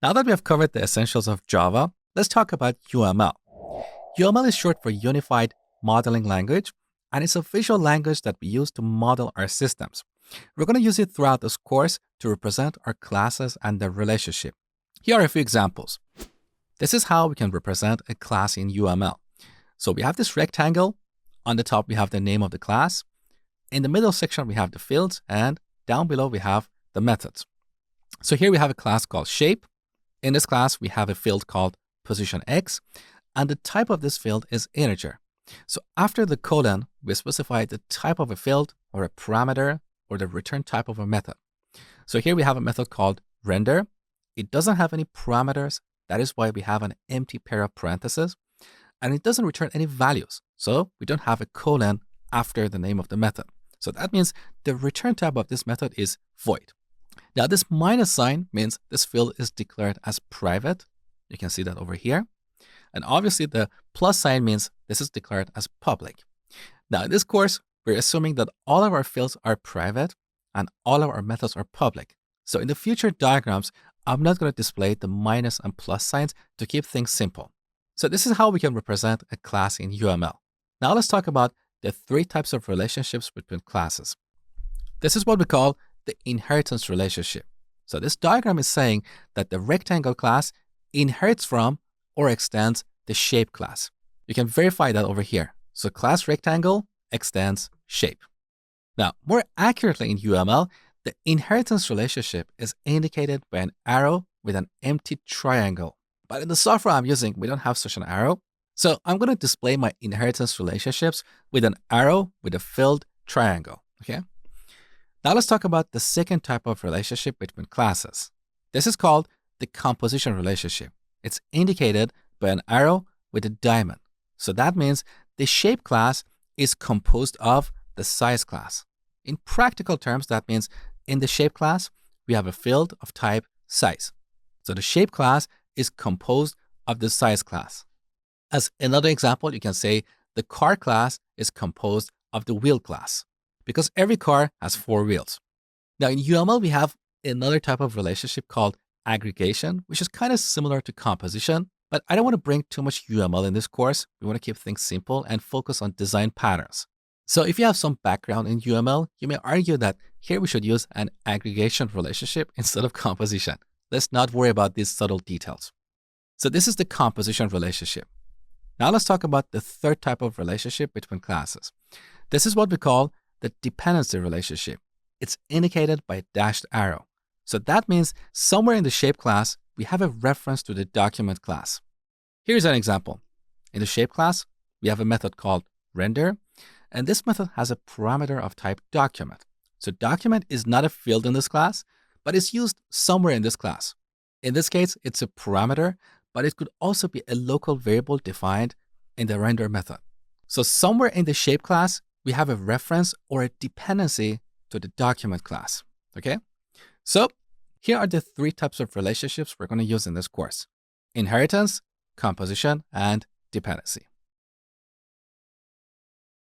Now that we have covered the essentials of Java, let's talk about UML. UML is short for Unified Modeling Language, and it's a visual language that we use to model our systems. We're going to use it throughout this course to represent our classes and their relationship. Here are a few examples. This is how we can represent a class in UML. So we have this rectangle. On the top, we have the name of the class. In the middle section, we have the fields, and down below, we have the methods. So here we have a class called shape. In this class, we have a field called position x, and the type of this field is integer. So after the colon, we specify the type of a field or a parameter or the return type of a method. So here we have a method called render. It doesn't have any parameters. That is why we have an empty pair of parentheses, and it doesn't return any values. So we don't have a colon after the name of the method. So that means the return type of this method is void. Now this minus sign means this field is declared as private. You can see that over here. And obviously the plus sign means this is declared as public. Now in this course, we're assuming that all of our fields are private and all of our methods are public. So in the future diagrams, I'm not going to display the minus and plus signs to keep things simple. So this is how we can represent a class in UML. Now let's talk about the three types of relationships between classes. This is what we call the inheritance relationship. So this diagram is saying that the rectangle class inherits from or extends the shape class. You can verify that over here. So class rectangle extends shape. Now, more accurately in UML, the inheritance relationship is indicated by an arrow with an empty triangle. But in the software I'm using, we don't have such an arrow. So I'm going to display my inheritance relationships with an arrow with a filled triangle. Okay. Now let's talk about the second type of relationship between classes. This is called the composition relationship. It's indicated by an arrow with a diamond. So that means the shape class is composed of the size class. In practical terms, that means in the shape class, we have a field of type size. So the shape class is composed of the size class. As another example, you can say the car class is composed of the wheel class, because every car has 4 wheels. Now in UML, we have another type of relationship called aggregation, which is kind of similar to composition, but I don't want to bring too much UML in this course. We want to keep things simple and focus on design patterns. So if you have some background in UML, you may argue that here we should use an aggregation relationship instead of composition. Let's not worry about these subtle details. So this is the composition relationship. Now let's talk about the third type of relationship between classes. This is what we call the dependency relationship. It's indicated by a dashed arrow. So that means somewhere in the shape class, we have a reference to the document class. Here's an example. In the shape class, we have a method called render, and this method has a parameter of type document. So document is not a field in this class, but it's used somewhere in this class. In this case, it's a parameter, but it could also be a local variable defined in the render method. So somewhere in the shape class, we have a reference or a dependency to the document class. Okay? So here are the three types of relationships we're going to use in this course: inheritance, composition, and dependency.